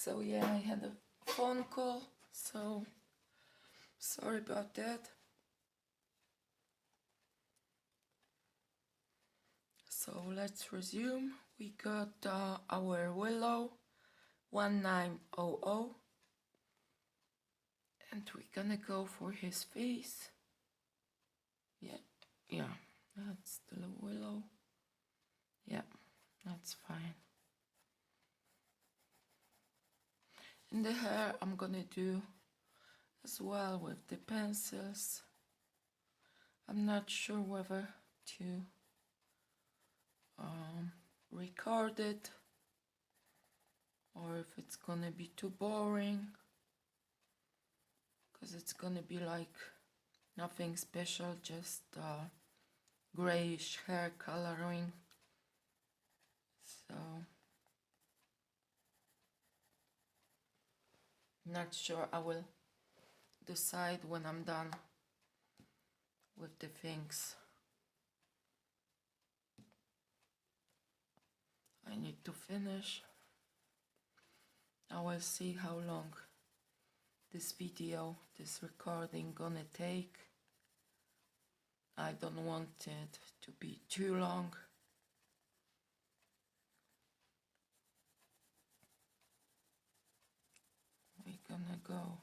So yeah, I had a phone call, so sorry about that. So let's resume. We got our Willow 1900, and we're gonna go for his face. Yeah, that's the Willow. Yeah, that's fine. In the hair, I'm gonna do as well with the pencils. I'm not sure whether to record it or if it's gonna be too boring, because it's gonna be like nothing special, just grayish hair coloring. So not sure. I will decide when I'm done with the things I need to finish. I will see how long this video, this recording gonna take. I don't want it to be too long. We're gonna go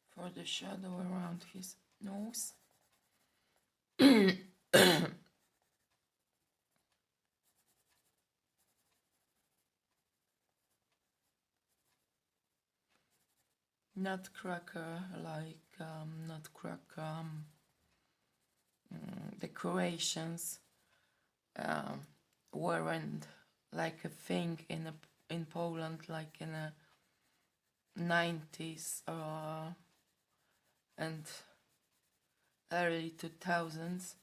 for the shadow around his nose. Nutcracker, like nutcracker decorations weren't like a thing in Poland, like in the 90s and early 2000s,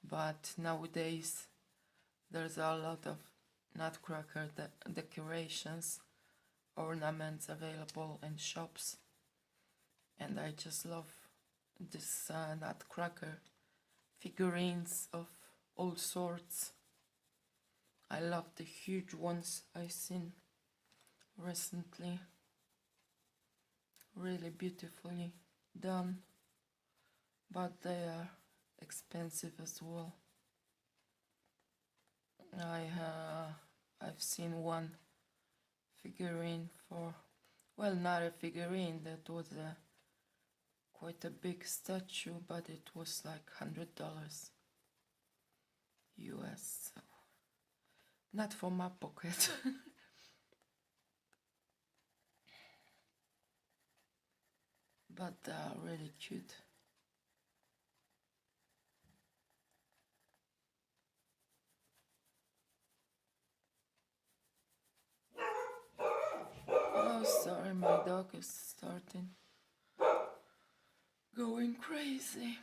but nowadays there's a lot of nutcracker decorations, ornaments available in shops, and I just love this nutcracker figurines of all sorts. I love the huge ones I've seen recently, really beautifully done, but they are expensive as well. I've seen one figurine for, well, not a figurine, that was quite a big statue, but it was like $100 US, so not for my pocket. But they are really cute. Oh, sorry, my dog is starting going crazy.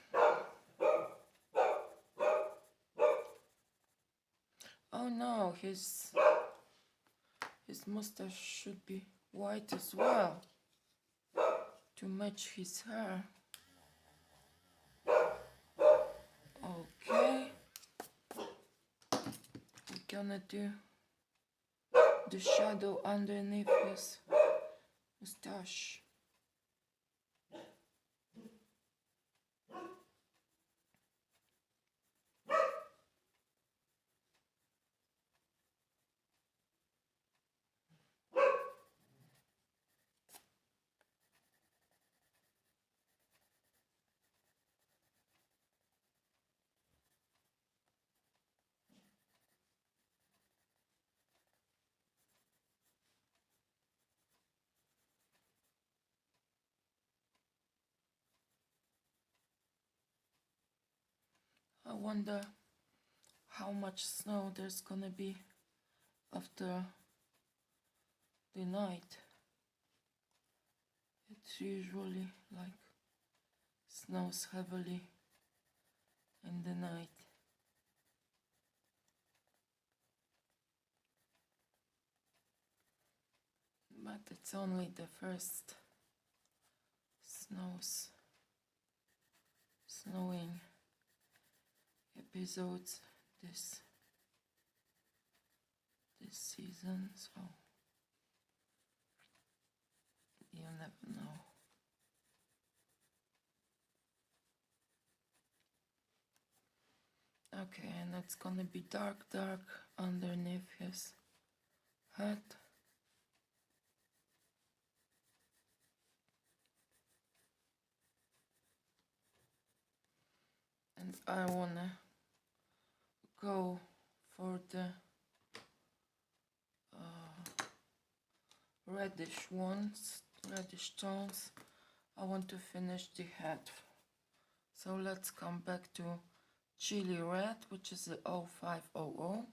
Oh no, his mustache should be white as well to match his hair. Okay, we're gonna do the shadow underneath his mustache. I wonder how much snow there's gonna be after the night. It's usually like snows heavily in the night. But it's only the first snowing episodes this season, so you never know. Okay, and it's gonna be dark underneath his head. And I wanna go for the reddish tones. I want to finish the head. So let's come back to Chili Red, which is the 0500.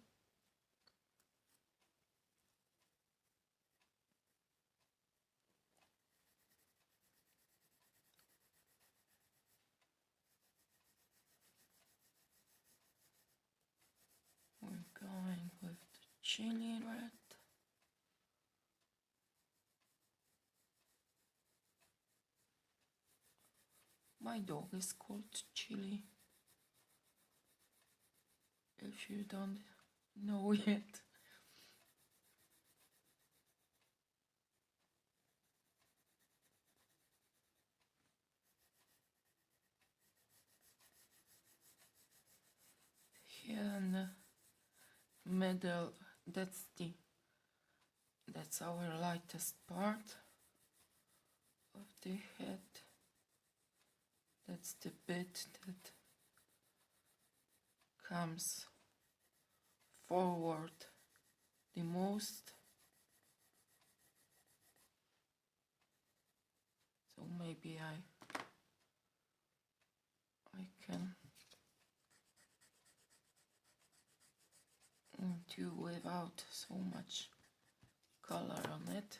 We're going with the Chili Red. My dog is called Chili, if you don't know yet. Here in the middle, that's our lightest part of the head. That's the bit that comes forward the most. So maybe I can do without so much color on it.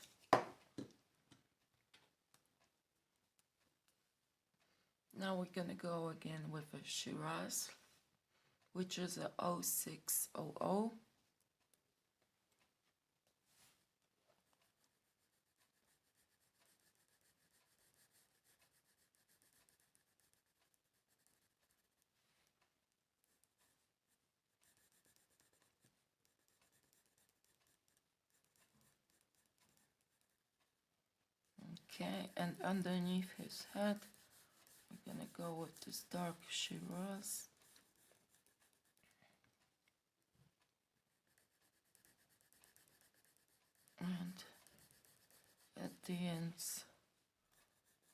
Now we're gonna go again with a Shiraz, which is a 0600. Okay, and underneath his head, we're gonna go with this dark Shiraz. And at the ends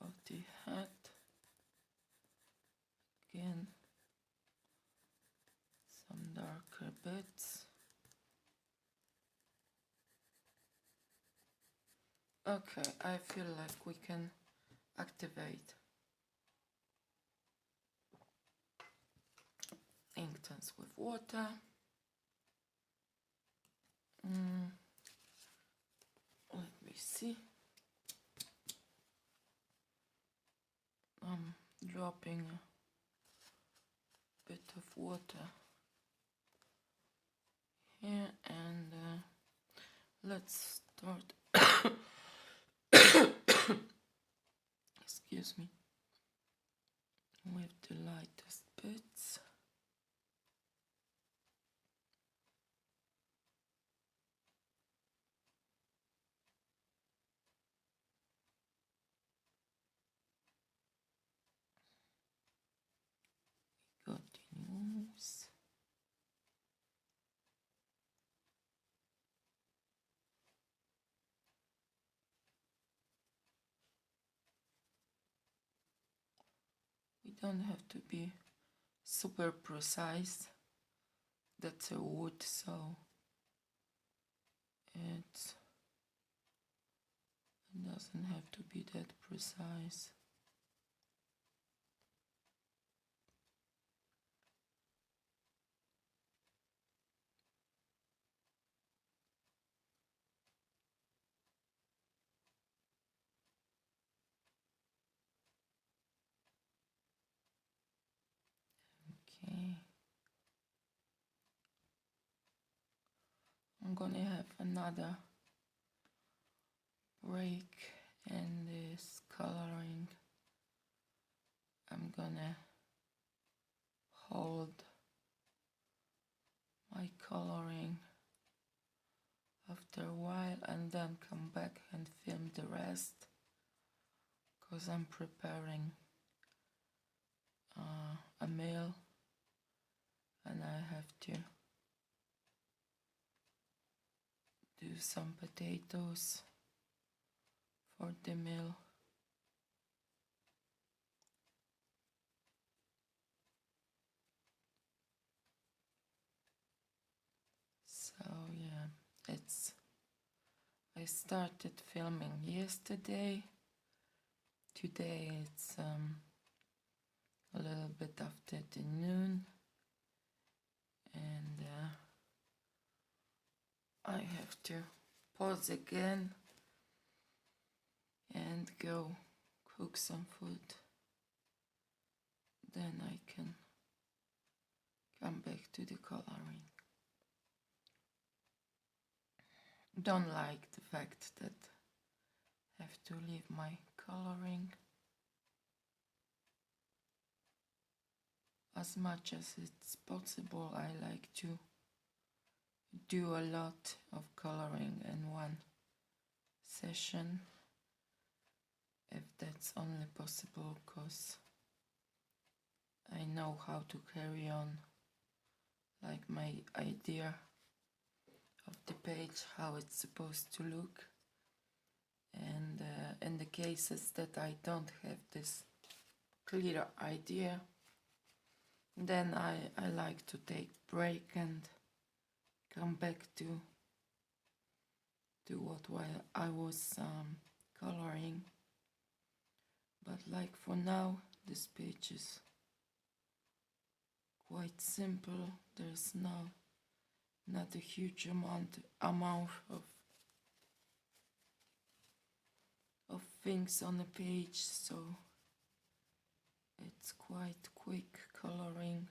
of the head, again, some darker bits. Okay, I feel like we can activate Inktense with water. Let me see. I'm dropping a bit of water here, and let's start. Excuse me. With the lightest bits. Got the nose. We don't have to be super precise. That's a wood, so it doesn't have to be that precise. Okay. I'm gonna have another break in this coloring. I'm gonna hold my coloring after a while and then come back and film the rest. because I'm preparing a meal and I have to do some potatoes for the meal. So yeah, I started filming yesterday. Today it's a little bit after the noon, and I have to pause again and go cook some food. Then I can come back to the coloring. Don't like the fact that I have to leave my coloring. As much as it's possible, I like to do a lot of coloring in one session, if that's only possible, because I know how to carry on, like my idea of the page, how it's supposed to look. And in the cases that I don't have this clear idea, then I like to take break and come back to what while I was coloring. But like for now, this page is quite simple. There's not a huge amount of things on the page, so it's quite quick coloring.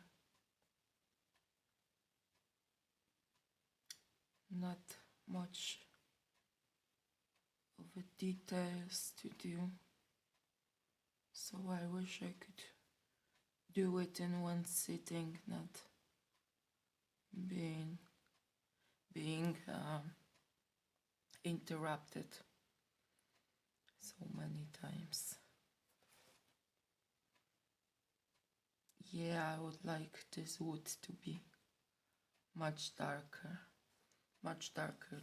Not much of the details to do, so I wish I could do it in one sitting, not being interrupted so many times. Yeah, I would like this wood to be much darker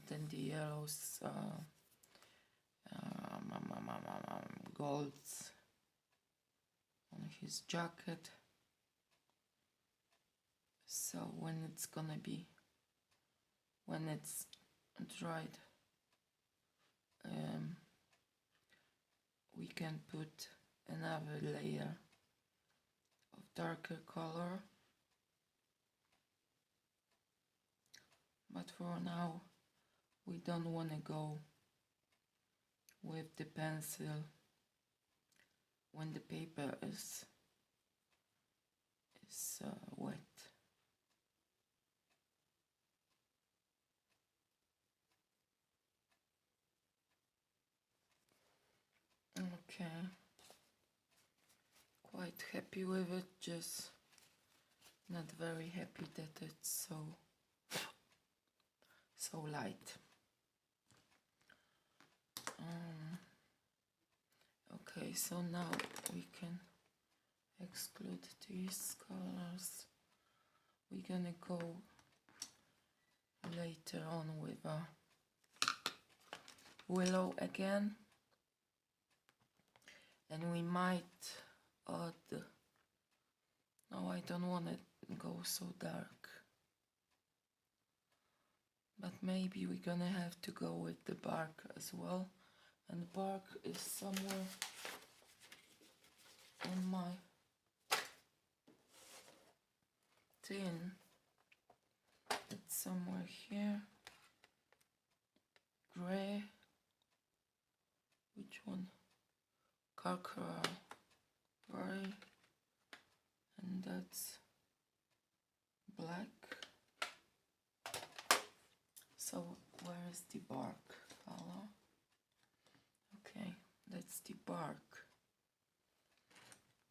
than the yellows, golds on his jacket. So when it's dried, we can put another layer of darker color. But for now, we don't want to go with the pencil when the paper is wet. Okay, quite happy with it, just not very happy that it's so light. Okay, so now we can exclude these colors. We're gonna go later on with a willow again, and we might add, no, I don't want to go so dark, but maybe we're gonna have to go with the bark as well, and the bark is somewhere on my tin. It's somewhere here. Gray. Which one? Carcara gray. And that's black. So where is the bark color? Okay, that's the bark.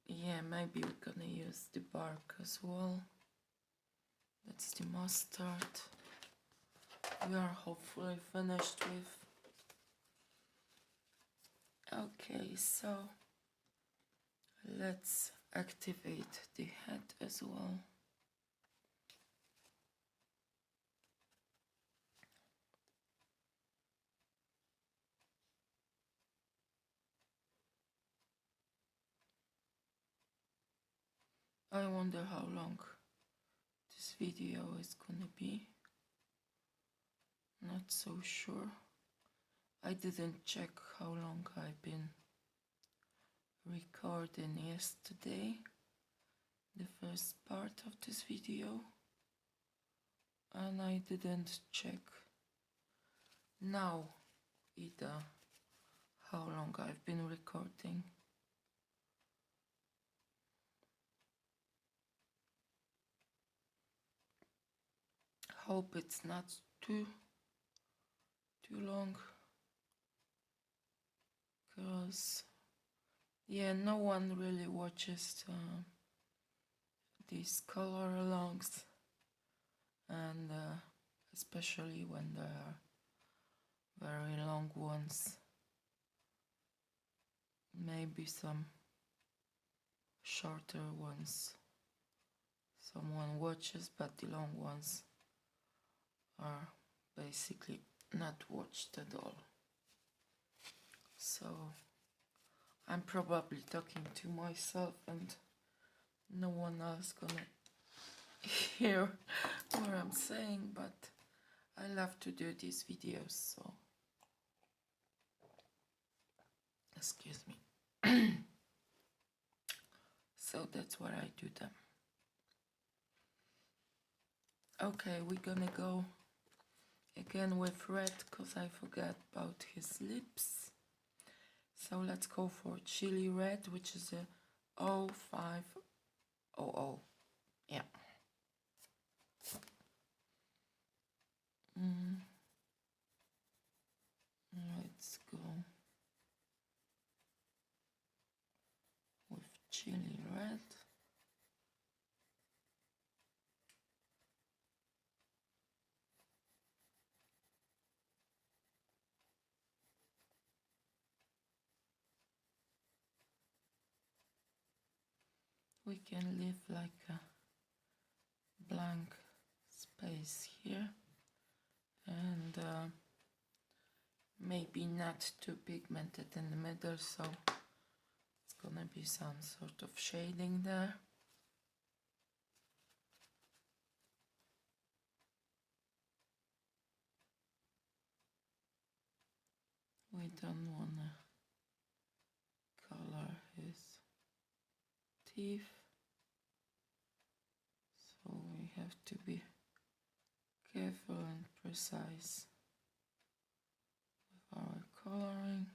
Yeah, maybe we're gonna use the bark as well. That's the mustard. We are hopefully finished with. Okay, so Let's activate the head as well. I wonder how long this video is gonna be. Not so sure. I didn't check how long I've been recording yesterday, the first part of this video, and I didn't check now either how long I've been recording. Hope it's not too long, because yeah, no one really watches these color alongs, and especially when there are very long ones. Maybe some shorter ones someone watches, but the long ones are basically not watched at all. So I'm probably talking to myself and no one else gonna hear what I'm saying, but I love to do these videos, so excuse me. So that's why I do them. Okay, we're gonna go again with red because I forgot about his lips. So let's go for chili red, which is a 0500. Yeah. Let's go with chili red. We can leave like a blank space here, and maybe not too pigmented in the middle, so it's gonna be some sort of shading there. We don't wanna color his teeth, so we have to be careful and precise with our coloring.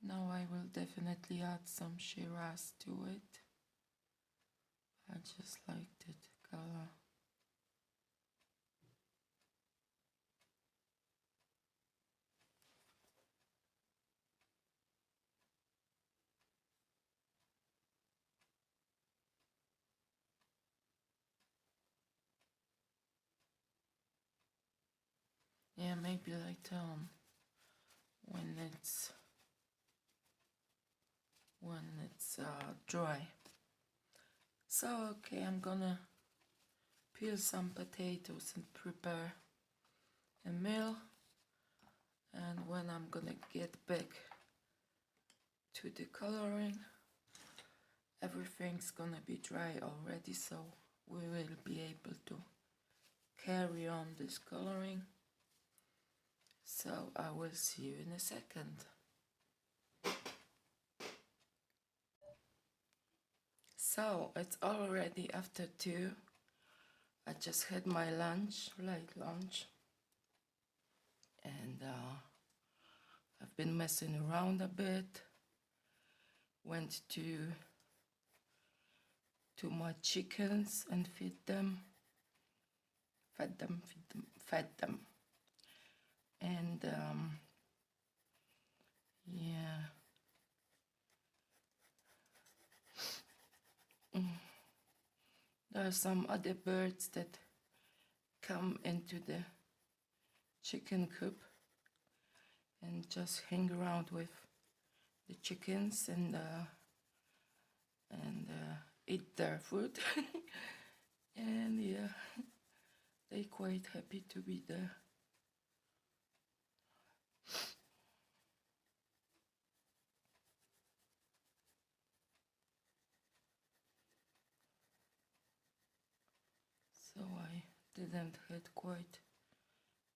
Now I will definitely add some Shiraz to it. I just liked it color. Yeah, maybe later on when it's dry. So okay, I'm gonna peel some potatoes and prepare a meal, and when I'm gonna get back to the coloring, everything's gonna be dry already, so we will be able to carry on this coloring. So I will see you in a second. So it's already after 2. I just had my lunch, late lunch, and I've been messing around a bit. Went to my chickens and fed them. And yeah. There are some other birds that come into the chicken coop, and just hang around with the chickens and eat their food. And yeah, they quite happy to be there. So I didn't had quite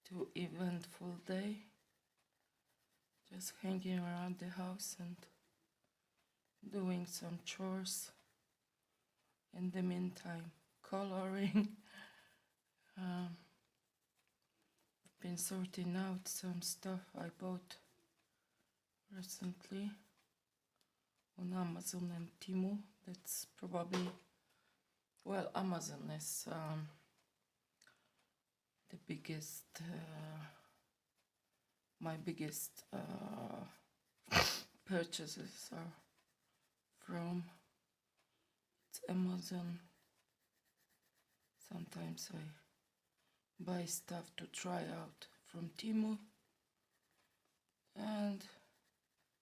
too eventful day, just hanging around the house and doing some chores. In the meantime, coloring. Been sorting out some stuff I bought recently on Amazon and Temu. That's probably, well, Amazon is the biggest, my biggest purchases are from. It's Amazon. Sometimes I buy stuff to try out from Temu, and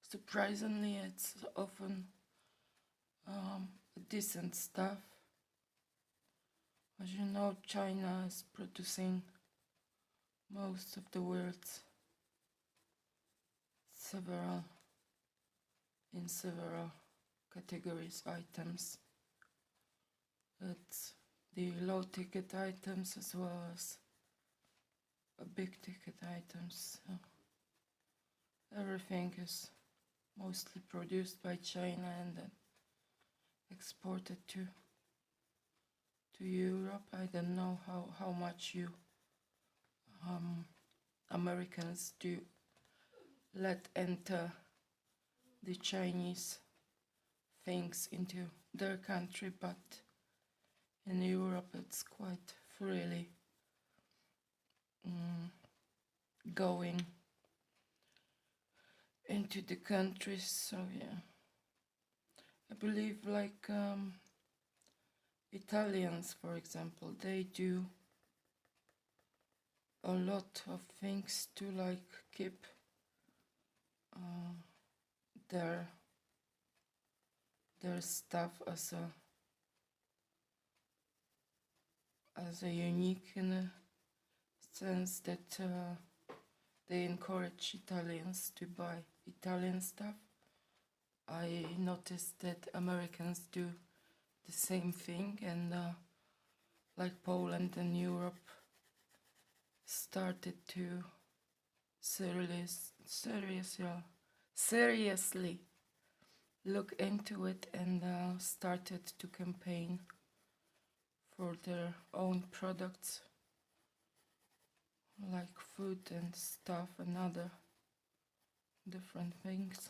surprisingly it's often decent stuff. As you know, China is producing most of the world's several categories items. It's the low ticket items as well as big ticket items. So everything is mostly produced by China and then exported to Europe. I don't know how much you Americans do let enter the Chinese things into their country, but in Europe it's quite freely going into the countries. So yeah, I believe like Italians, for example, they do a lot of things to like keep their stuff as a unique in a sense that they encourage Italians to buy Italian stuff. I noticed that Americans do the same thing, and like Poland and Europe started to seriously look into it and started to campaign for their own products like food and stuff and other different things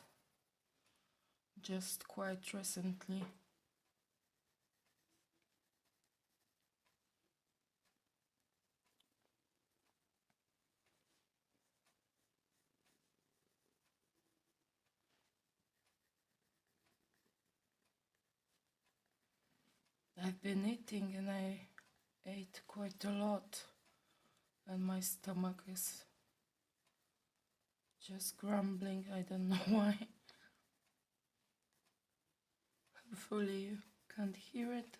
just quite recently. I've been eating and I ate quite a lot, and my stomach is just grumbling. I don't know why. Hopefully you can't hear it.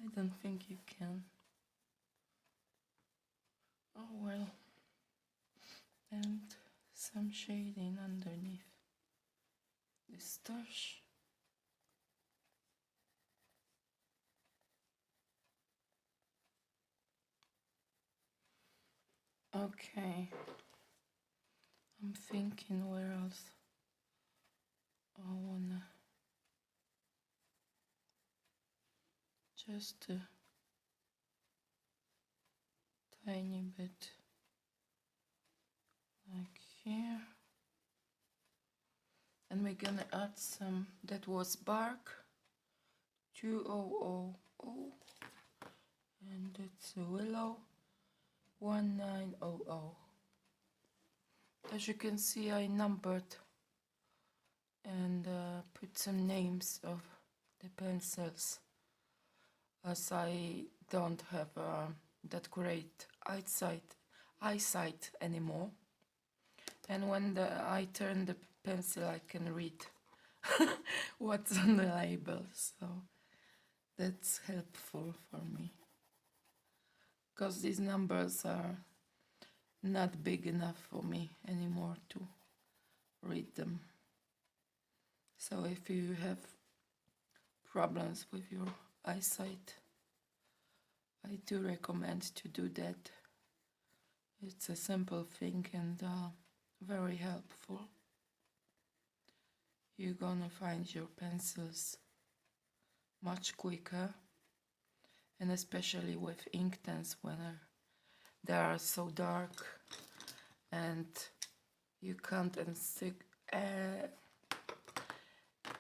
I don't think you can. Oh well. And some shading underneath the stash. Okay, I'm thinking where else I wanna just a tiny bit like here, and we're gonna add some, that was bark 2000, and it's a willow 1900. As you can see, I numbered and put some names of the pencils, as I don't have that great eyesight anymore, And when I turn the pencil, I can read what's on the label, so that's helpful for me. Because these numbers are not big enough for me anymore to read them. So if you have problems with your eyesight, I do recommend to do that. It's a simple thing and very helpful. You're gonna find your pencils much quicker, and especially with Inktense when they are so dark and you can't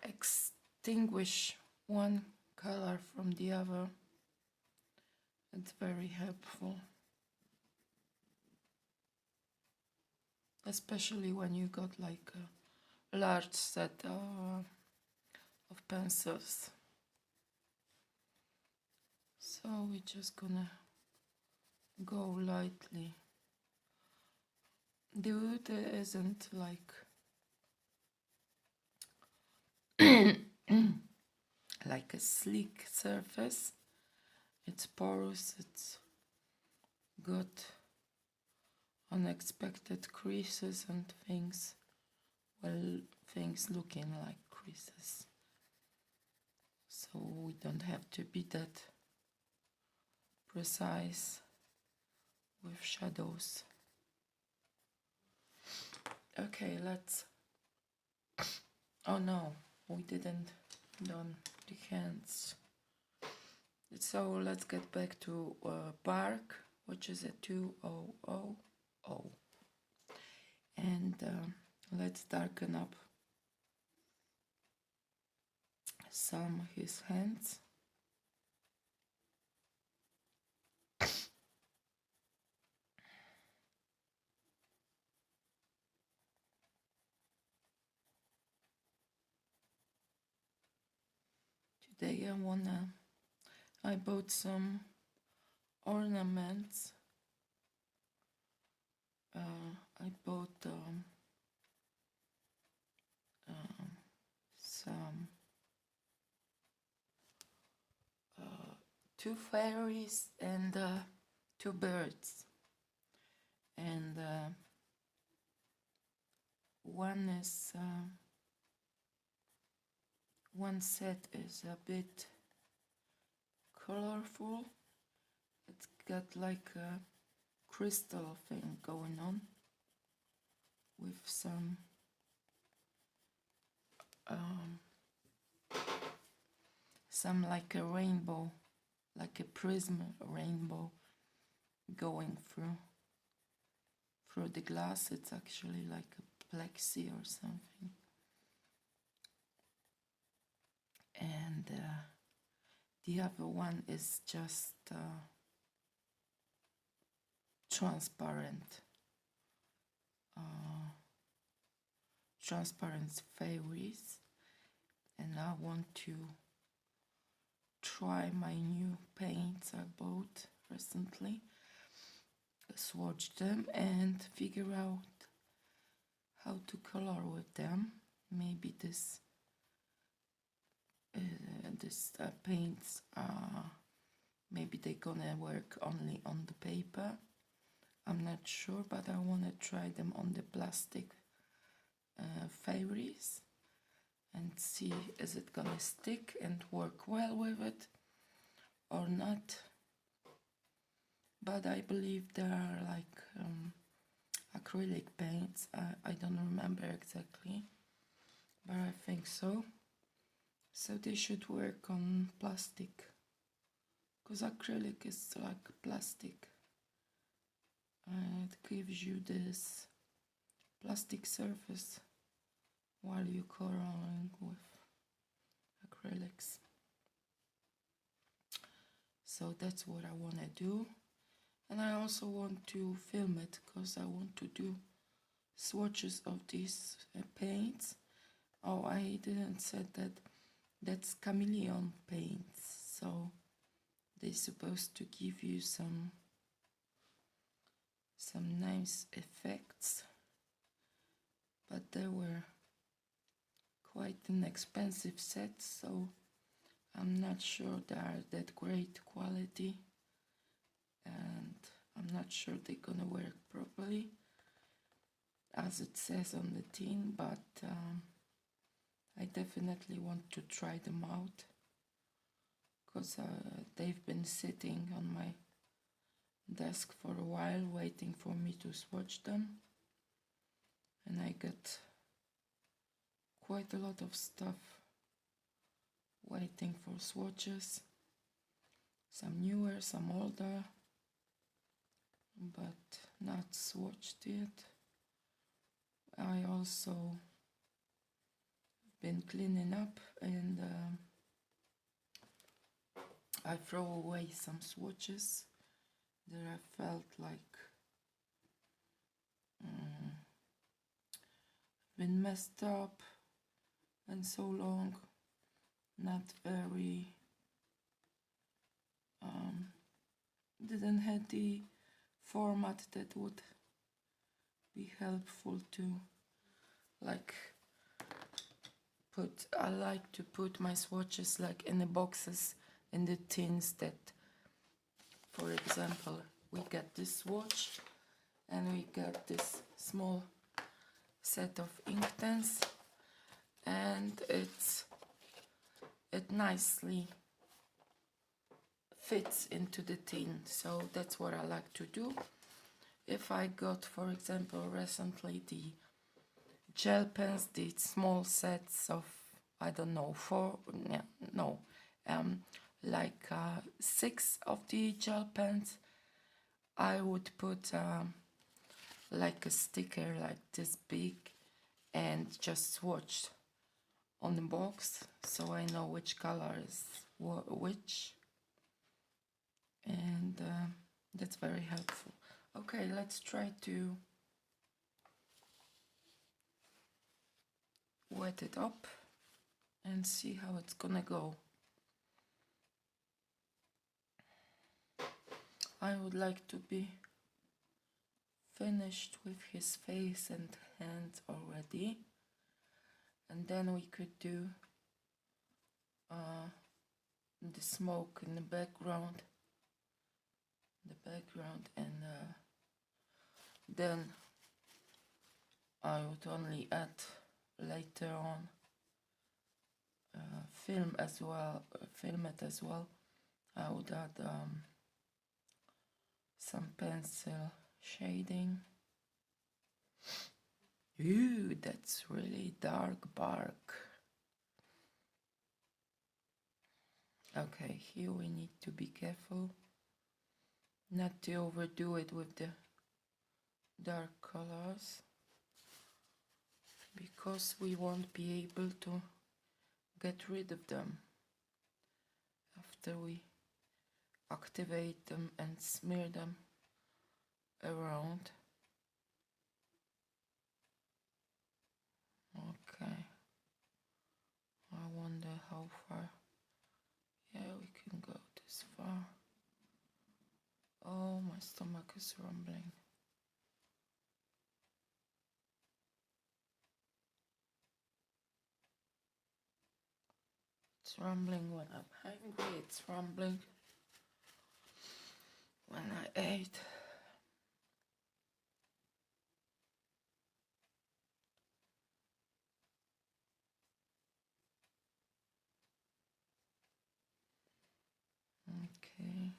extinguish one color from the other. It's very helpful, especially when you got like a large set of pencils. So we're just gonna go lightly. The wood isn't like like a sleek surface. It's porous, it's got unexpected creases and things, well, things looking like creases. So we don't have to be that precise with shadows. Okay, let's... Oh no, we didn't done the hands. So let's get back to bark, which is a 2000. And let's darken up some his hands. Today I bought some ornaments. I bought some 2 fairies and 2 birds, and one set is a bit colorful. It's got like a crystal thing going on with some like a rainbow, like a prism rainbow going through the glass. It's actually like a plexi or something. And the other one is just transparent fairies, and I want to try my new paints I bought recently, swatch them and figure out how to color with them. Maybe this paints maybe they're gonna work only on the paper. I'm not sure, but I want to try them on the plastic fairies and see is it gonna stick and work well with it or not. But I believe there are like acrylic paints. I don't remember exactly, but I think so. So they should work on plastic, because acrylic is like plastic. It gives you this plastic surface while you're coloring with acrylics. So that's what I want to do. And I also want to film it because I want to do swatches of these paints. Oh, I didn't said that that's chameleon paints, so they're supposed to give you some nice effects. but they were quite an expensive set, so I'm not sure they are that great quality, and I'm not sure they're gonna work properly as it says on the tin, but I definitely want to try them out because they've been sitting on my desk for a while waiting for me to swatch them, and I got quite a lot of stuff waiting for swatches, some newer, some older, but not swatched yet. I also been cleaning up, and I throw away some swatches that I felt like been messed up and so long, not very didn't have the format that would be helpful to like I like to put my swatches like in the boxes, in the tins that, for example, we get this swatch and we get this small set of Inktense, and it nicely fits into the tin, so that's what I like to do. If I got, for example, recently the gel pens, the small sets of, I don't know, like 6 of the gel pens, I would put like a sticker like this big and just swatch on the box so I know which color is which, and that's very helpful. Okay, let's try to wet it up and see how it's gonna go. I would like to be finished with his face and hands already, and then we could do the smoke in the background, and then I would only add later on film it as well. I would add some pencil shading. Ooh, that's really dark bark. Okay, here we need to be careful not to overdo it with the dark colors, because we won't be able to get rid of them after we activate them and smear them around. Okay, I wonder how far. Yeah, we can go this far. Oh, my stomach is rumbling. It's rumbling when I'm hungry, it's rumbling when I ate. Okay.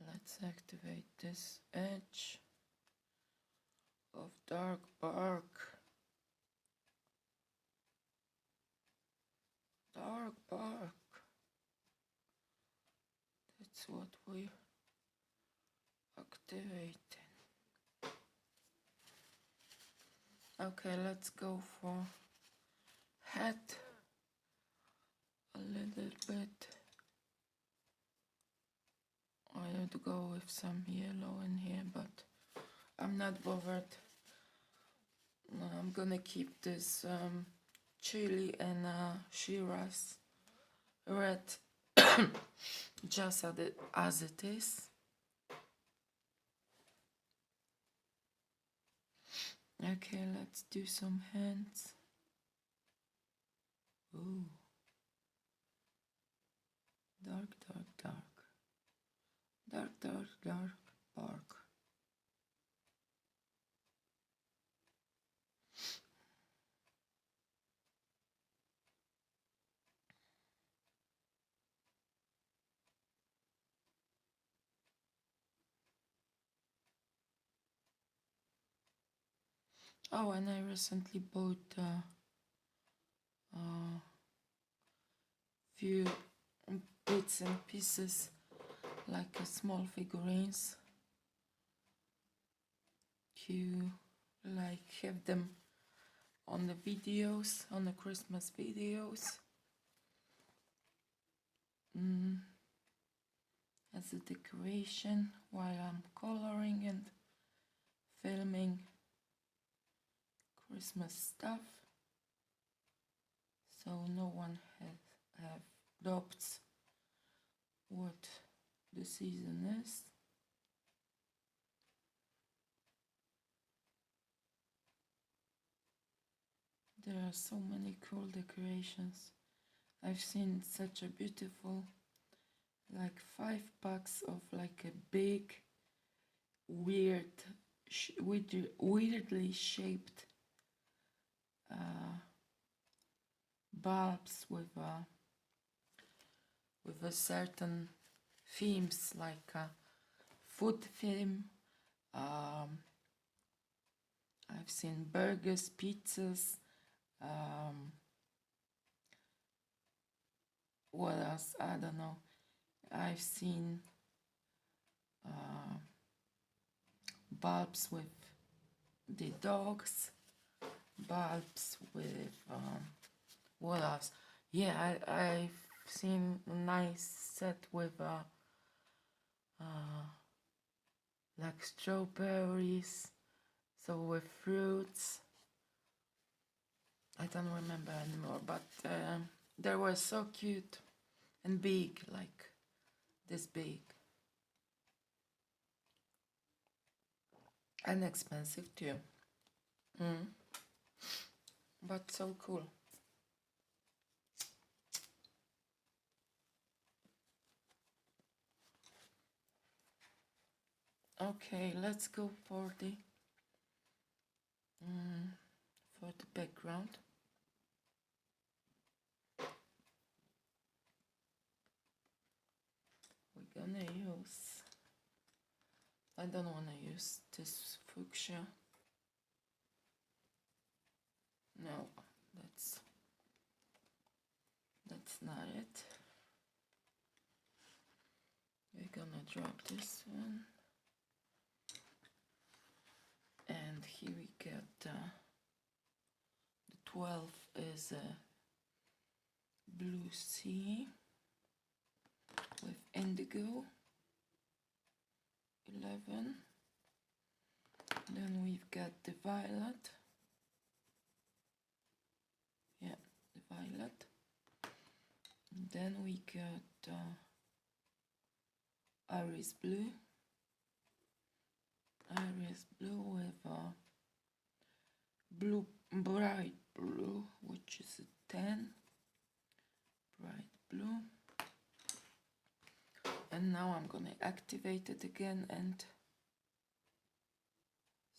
Let's activate this edge of dark bark. Dark bark. That's what we activate. Okay, let's go for hat a little bit. I would go with some yellow in here, but I'm not bothered. I'm gonna keep this chili and Shiraz red just as it is. Okay, let's do some hands. Ooh. Dark, dark, dark. Dark, dark, dark, bark. Oh, and I recently bought few bits and pieces, like small figurines, to like have them on the videos, on the Christmas videos, as a decoration while I'm coloring and filming Christmas stuff, so no one have doubts what the season is. There are so many cool decorations. I've seen such a beautiful, like 5 packs of like a big, weirdly shaped bulbs with a certain themes, like a food theme. I've seen burgers, pizzas. What else? I don't know. I've seen bulbs with the dogs, bulbs with what else? Yeah, I've seen a nice set with like strawberries, so with fruits. I don't remember anymore, but they were so cute and big, like this big. And expensive too. But so cool. Okay, let's go for the background. We're gonna use, I don't wanna use this fuchsia. No, that's not it. We're gonna drop this one. And here we get the 12 is a blue sea with indigo. 11. Then we've got the violet. Yeah, the violet. And then we got iris blue. Iris blue with blue, bright blue, which is a 10. Bright blue. And now I'm gonna activate it again and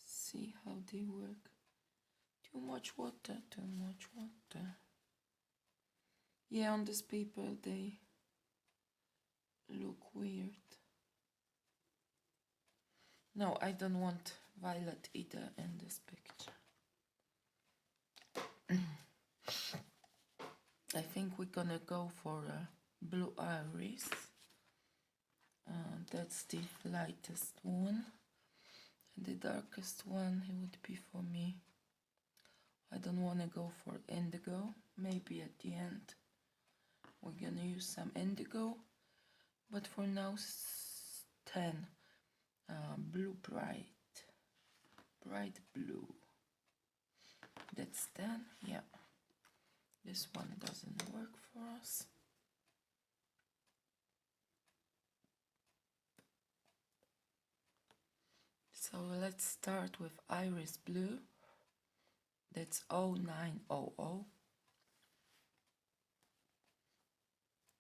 see how they work. Too much water, too much water. Yeah, on this paper they look weird. No, I don't want violet either in this picture. I think we're gonna go for a blue iris. That's the lightest one. And the darkest one it would be for me. I don't want to go for indigo. Maybe at the end we're gonna use some indigo. But for now, 10. Blue bright. Bright blue. That's 10, yeah. This one doesn't work for us. So let's start with Iris Blue. That's 0900.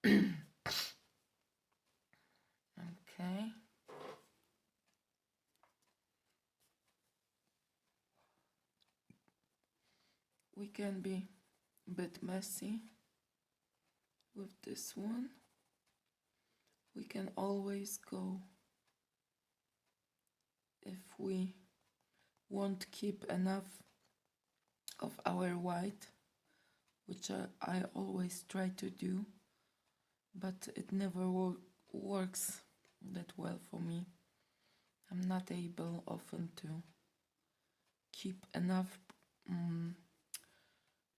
Okay. We can be a bit messy with this one. We can always go, if we won't keep enough of our white, which I always try to do, but it never works that well for me. I'm not able often to keep enough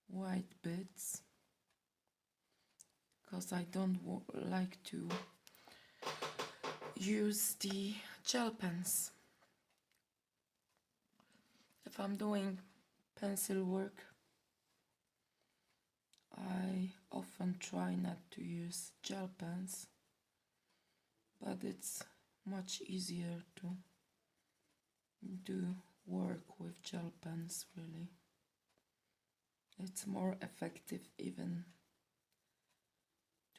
white bits, because I don't like to use the gel pens. If I'm doing pencil work, I often try not to use gel pens, but it's much easier to do work with gel pens, really. It's more effective even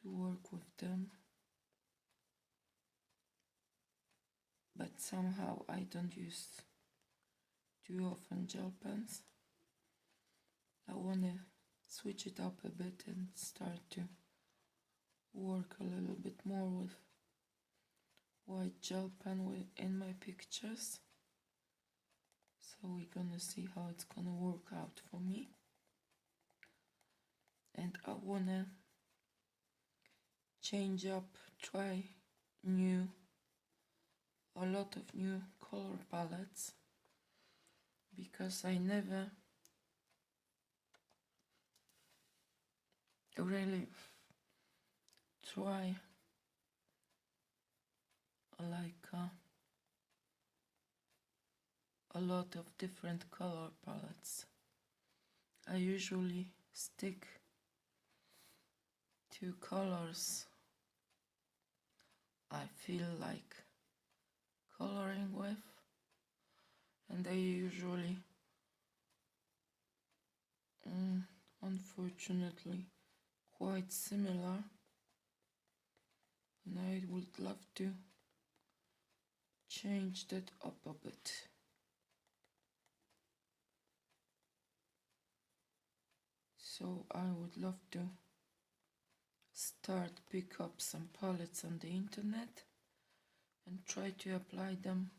to work with them. But somehow I don't use too often gel pens. I want to switch it up a bit and start to work a little bit more with white gel pen in my pictures. So we're gonna see how it's gonna work out for me. And I wanna change up, try a lot of new color palettes, because I never really try like a lot of different color palettes. I usually stick to colors I feel like coloring with, and they usually unfortunately quite similar, and I would love to change that up a bit. So I would love to pick up some palettes on the internet and try to apply them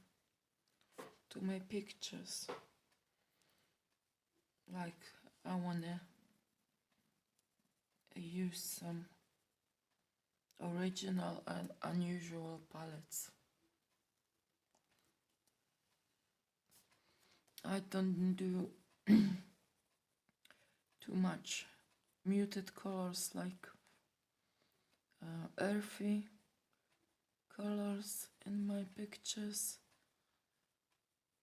to my pictures. Like, I wanna use some original and unusual palettes. I don't do too much muted colors, like earthy colors in my pictures.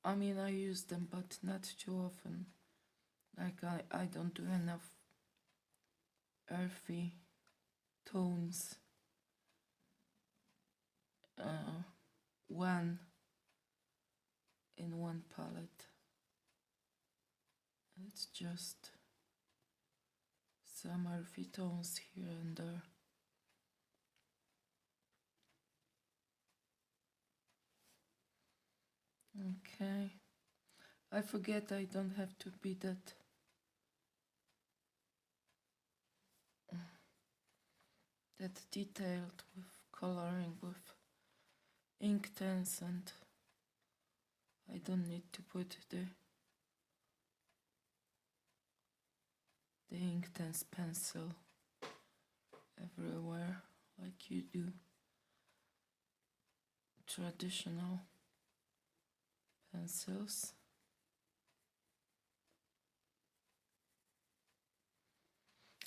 I mean, I use them, but not too often. Like, I don't do enough earthy tones in one palette. It's just some earthy tones here and there. Okay, I forget I don't have to be that detailed with coloring with Inktense, and I don't need to put the Inktense pencil everywhere like you do traditional pencils.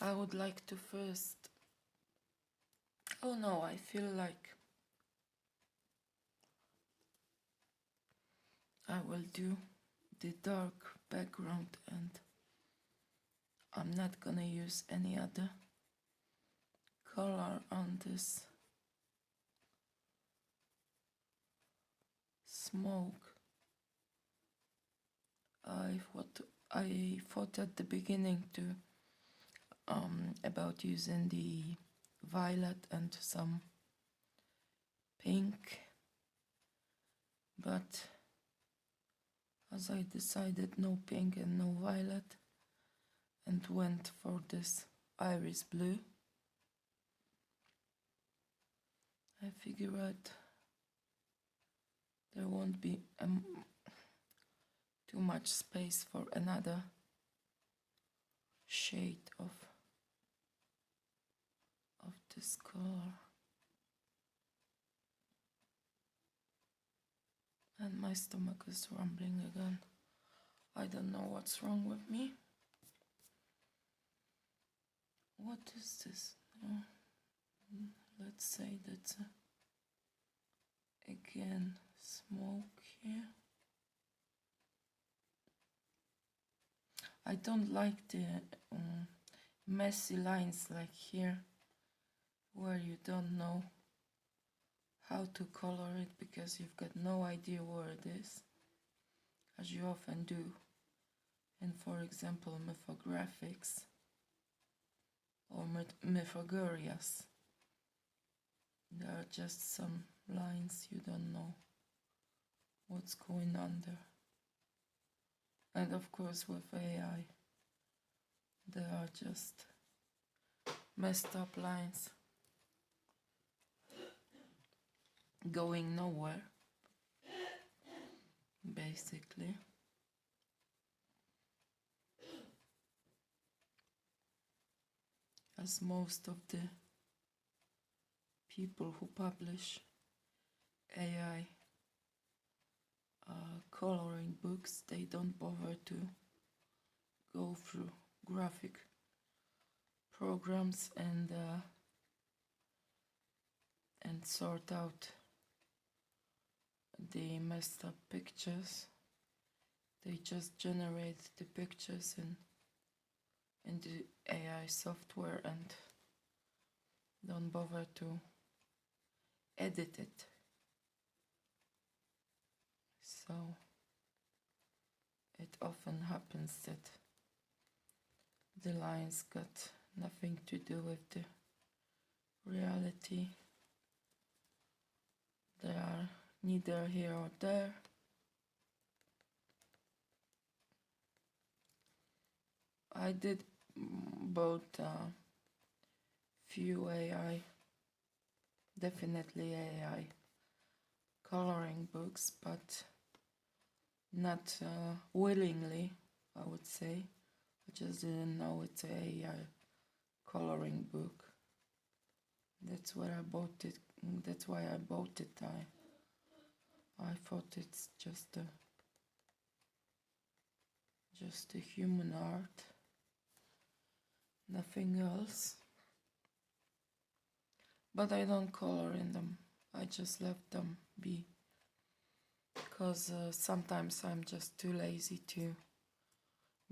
I would like to first, oh no, I feel like I will do the dark background, and I'm not gonna use any other color on this smoke. I thought at the beginning to about using the violet and some pink, but as I decided no pink and no violet and went for this iris blue, I figured there won't be too much space for another shade of this color. And my stomach is rumbling again. I don't know what's wrong with me. What is this? Let's say that's again smoke here. I don't like the messy lines like here, where you don't know how to color it because you've got no idea where it is, as you often do. And for example, mythographics or mythogorias, there are just some lines you don't know what's going on there. And of course with AI, there are just messed up lines going nowhere, basically. As most of the people who publish AI coloring books, they don't bother to go through graphic programs and sort out the messed up pictures. They just generate the pictures in the AI software and don't bother to edit it. So it often happens that the lines got nothing to do with the reality. They are neither here or there. I did bought few AI, definitely AI coloring books, but not willingly, I would say. I just didn't know it's a AI coloring book. That's where I bought it. That's why I bought it. I thought it's just a human art, nothing else. But I don't color in them. I just let them be, because sometimes I'm just too lazy to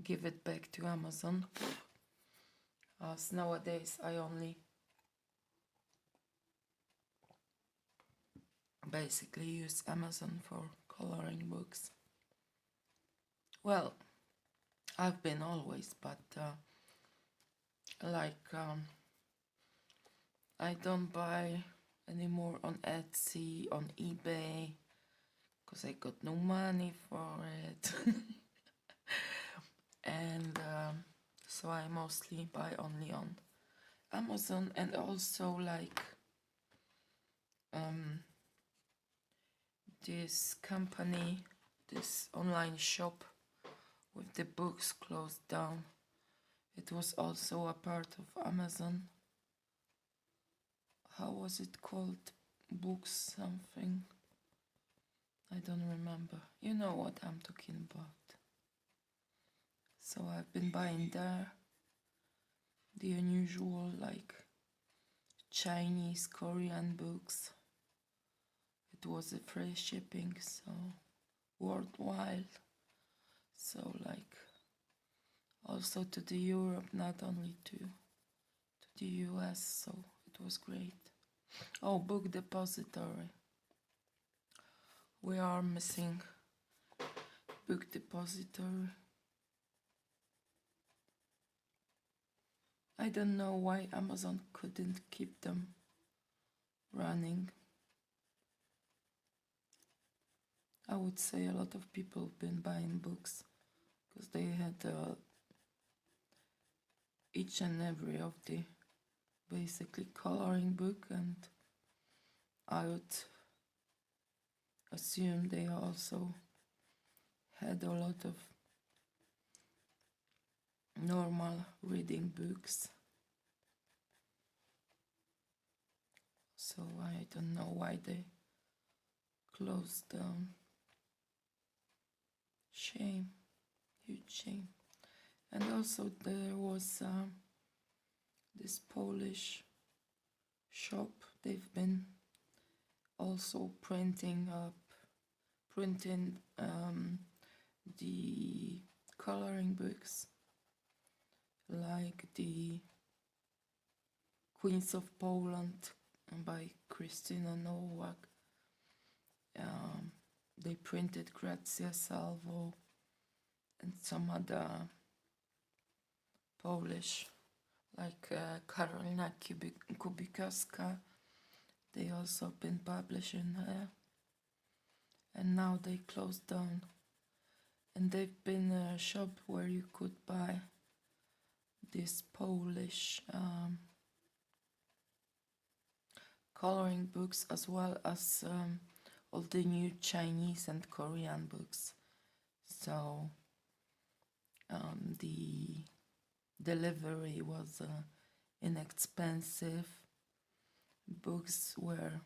give it back to Amazon. As nowadays I only basically use Amazon for coloring books. Well, I've been always, but I don't buy anymore on Etsy, on eBay, because I got no money for it. And so I mostly buy only on Amazon, and also like this company, this online shop with the books closed down. It was also a part of Amazon. How was it called? Books something. I don't remember. You know what I'm talking about. So I've been buying there the unusual like Chinese, Korean books. It was a free shipping, so worldwide. So like also to the Europe, not only to the US, so it was great. Oh, book depository. We are missing book depository. I don't know why Amazon couldn't keep them running. I would say a lot of people have been buying books because they had each and every of the basically coloring book, and I would assume they also had a lot of normal reading books. So I don't know why they closed down. Shame, huge shame. And also there was this Polish shop. They've been also printing the coloring books, like the Queens of Poland by Krystyna Nowak. They printed Grazia Salvo and some other Polish, like Karolina Kubikowska. They also been publishing her, and now they closed down. And they've been a shop where you could buy these Polish coloring books, as well as all the new Chinese and Korean books. So the delivery was inexpensive. Books were,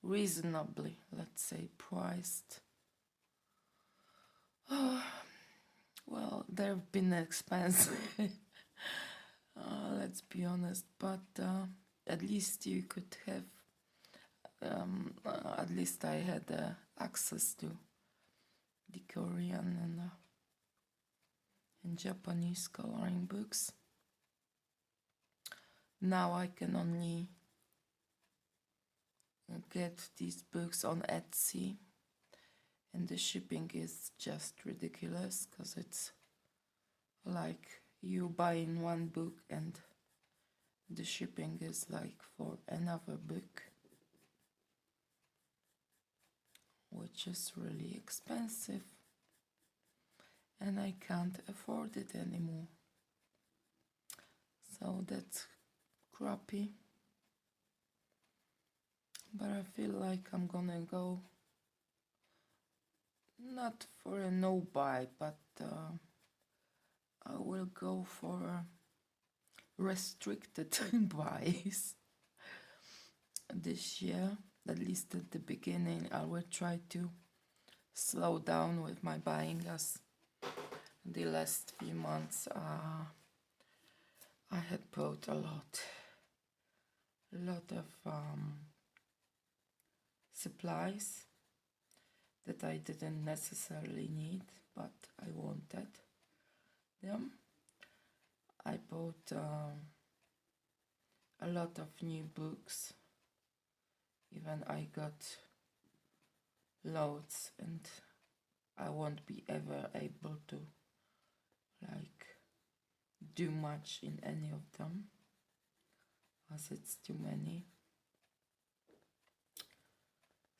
reasonably, let's say, priced. Well, they've been expensive, let's be honest, but at least you could have, at least I had access to the Korean and Japanese coloring books. Now I can only get these books on Etsy, and the shipping is just ridiculous, because it's like you buying one book and the shipping is like for another book, which is really expensive, and I can't afford it anymore. So that's crappy. But I feel like I'm gonna go, not for a no buy, but I will go for restricted buys this year. At least at the beginning, I will try to slow down with my buying, as the last few months I had bought a lot of supplies that I didn't necessarily need, but I wanted them. I bought a lot of new books. Even I got loads, and I won't be ever able to like do much in any of them, as it's too many.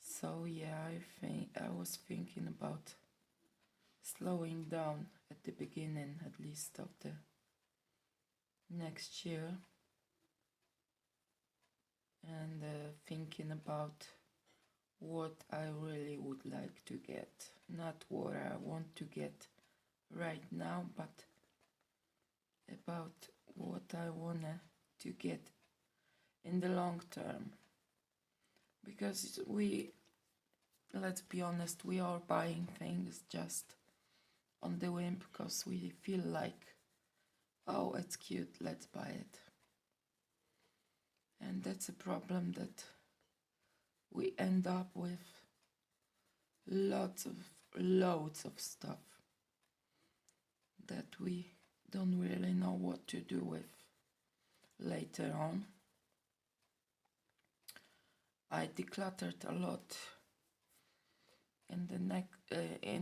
So yeah, I was thinking about slowing down at the beginning, at least, of the next year, and thinking about what I really would like to get, not what I want to get right now, but about what I want to get in the long term. Because let's be honest, we are buying things just on the whim, because we feel like, oh, it's cute, let's buy it. And that's a problem, that we end up with lots of loads of stuff that we don't really know what to do with later on. I decluttered a lot in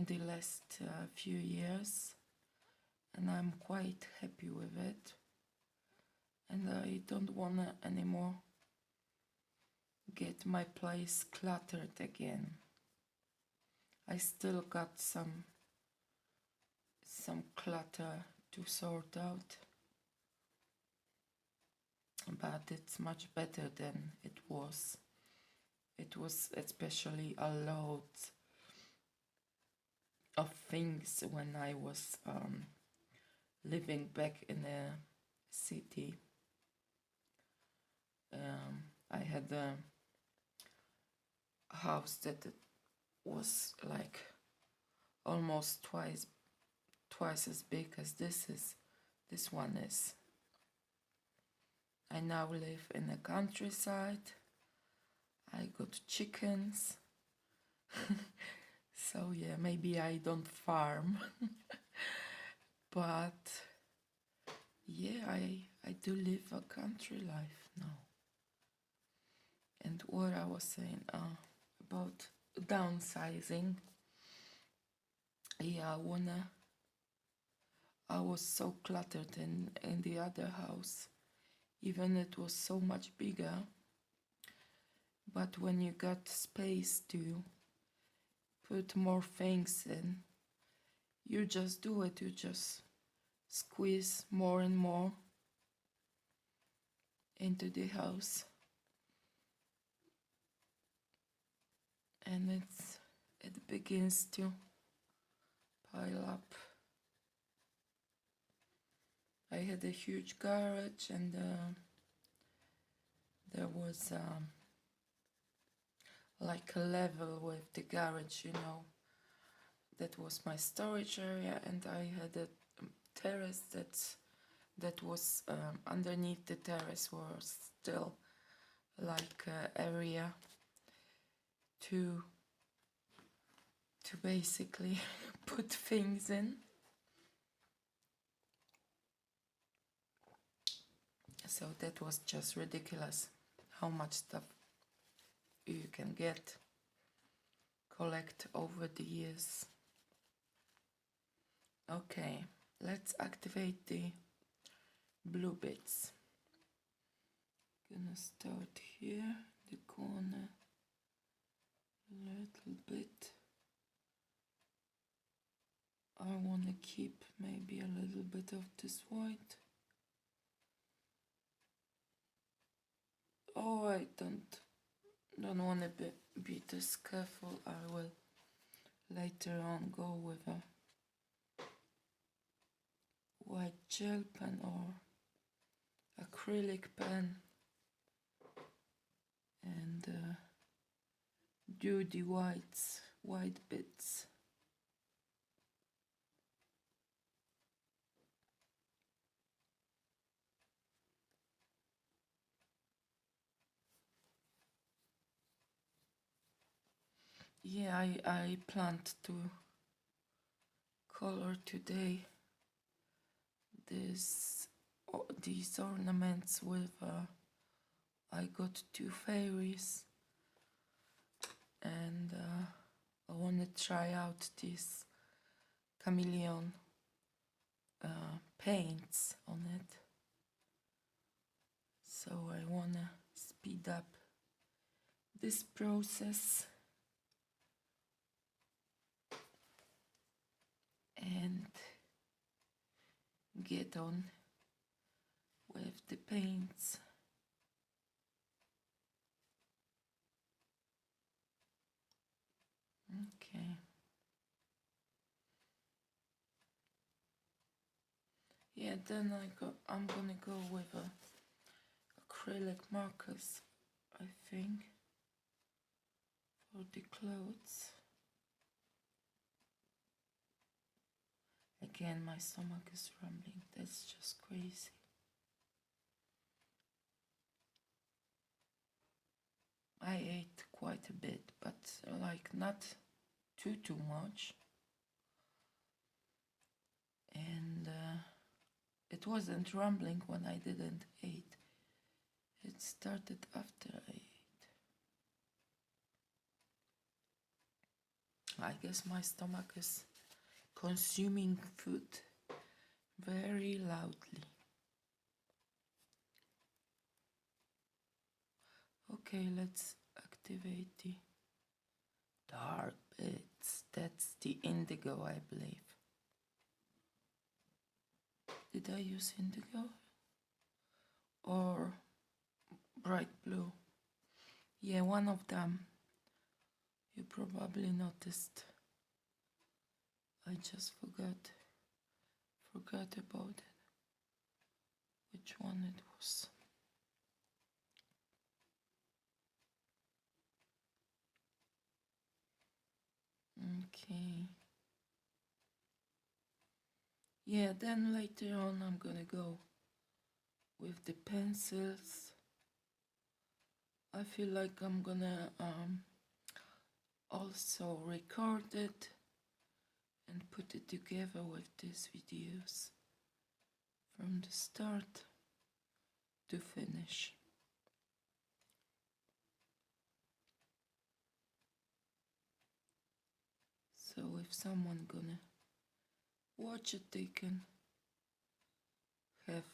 the last few years, and I'm quite happy with it, and I don't wanna anymore get my place cluttered again. I still got some clutter to sort out, but it's much better than it was. It was especially a lot of things when I was living back in a city. I had a house that was like almost twice as big as this one is. I now live in the countryside. I got chickens. So yeah, maybe I don't farm. But yeah, I do live a country life now. And what I was saying about downsizing, yeah, I was so cluttered in the other house, even it was so much bigger. But when you got space to put more things in, you just do it, you just squeeze more and more into the house. And it begins to pile up. I had a huge garage, and there was like a level with the garage, you know. That was my storage area, and I had a terrace that was underneath the terrace was still like area to basically put things in. So that was just ridiculous how much stuff you can collect over the years. Okay, let's activate the blue bits. Gonna start here, the corner, a little bit. I wanna keep maybe a little bit of this white. Oh, I don't want to be this careful. I will later on go with a white gel pen or acrylic pen and do the white bits. Yeah, I planned to color today these ornaments with I got 2 fairies, and I want to try out these chameleon paints on it, so I want to speed up this process and get on with the paints. Okay. Yeah, then I'm gonna go with acrylic markers, I think, for the clothes. Again, my stomach is rumbling. That's just crazy. I ate quite a bit, but like not too much, and it wasn't rumbling when I didn't eat. It started after I ate. I guess my stomach is consuming food very loudly. Okay, let's activate the dark bits. That's the indigo, I believe. Did I use indigo? Or bright blue? Yeah, one of them. You probably noticed. I just forgot about it. Which one it was? Okay. Yeah, then later on I'm gonna go with the pencils. I feel like I'm gonna also record it and put it together with these videos from the start to finish. So if someone gonna watch it, they can have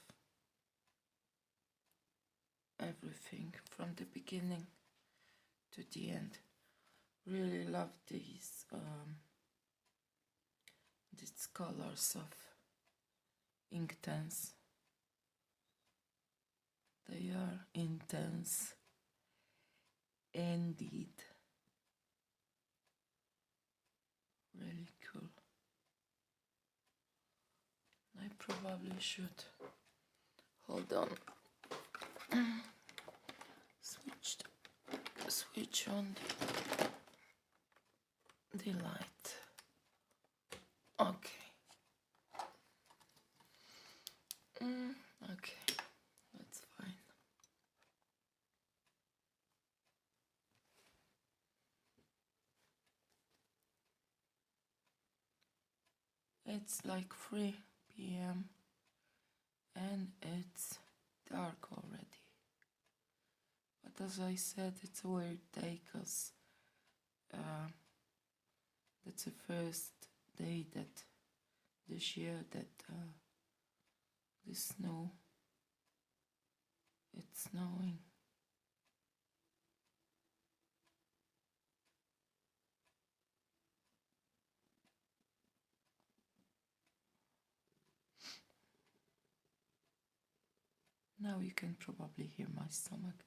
everything from the beginning to the end. Really love these colors of Inktense. They are intense indeed. Really cool. I probably should hold on. Switch on the light. Okay. Okay, that's fine. It's like 3 p.m. and it's dark already. But as I said, it's a weird day because that's the first day that this year that the snow, it's snowing. Now you can probably hear my stomach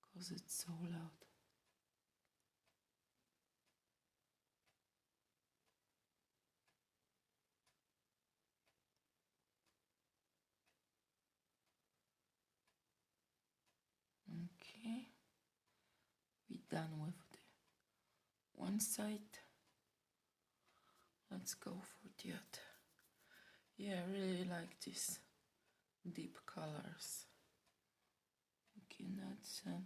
because it's so loud. Okay, we're done with the one side. Let's go for the other. Yeah, I really like these deep colors. You can add some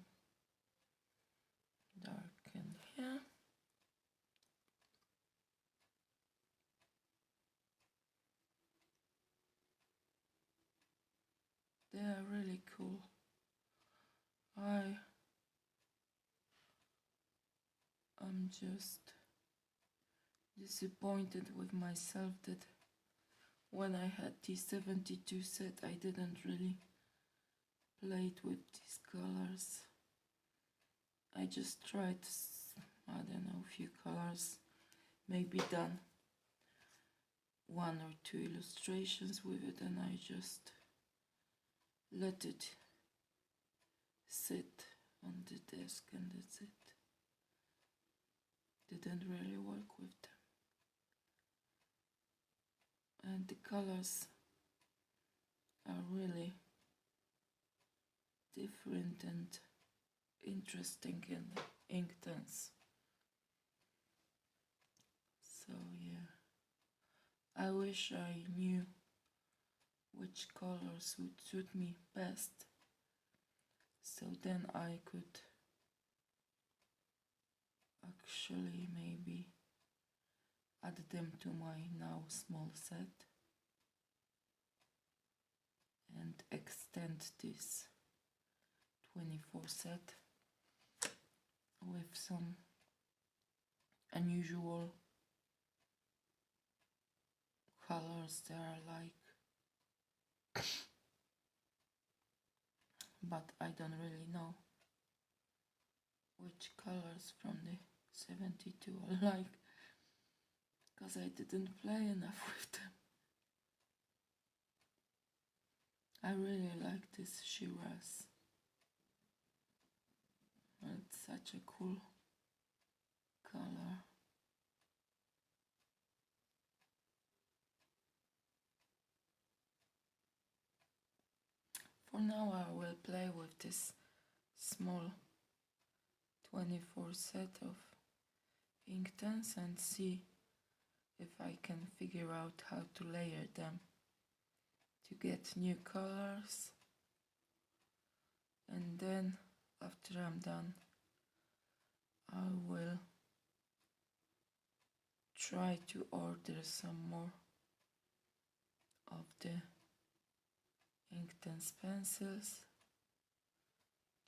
darken here. They are really cool. I'm just disappointed with myself that when I had the 72 set I didn't really play it with these colors. I just tried, I don't know, a few colors, maybe done 1 or 2 illustrations with it, and I just let it sit on the desk and that's it. Didn't really work with them. And the colors are really different and interesting in Inktense. So yeah, I wish I knew which colors would suit me best, so then I could actually maybe add them to my now small set and extend this 24 set with some unusual colors that are like, but I don't really know which colors from the 72 I like, because I didn't play enough with them. I really like this Shiraz. It's such a cool color. For now I will play with this small 24 set of Inktense and see if I can figure out how to layer them to get new colors, and then after I'm done I will try to order some more of the Inktense pencils,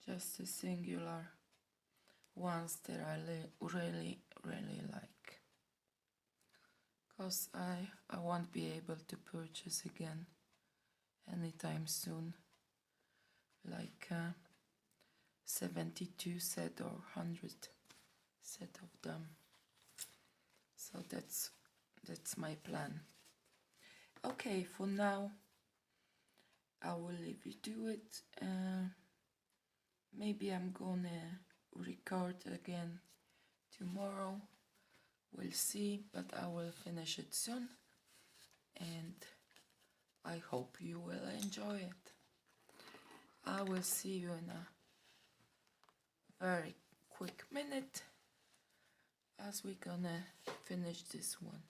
just the singular ones that I really like, because I won't be able to purchase again anytime soon, like 72 set or 100 set of them. So that's my plan. Okay, for now I will leave you to it. Maybe I'm gonna record again tomorrow, we'll see, but I will finish it soon and I hope you will enjoy it. I will see you in a very quick minute as we're gonna finish this one.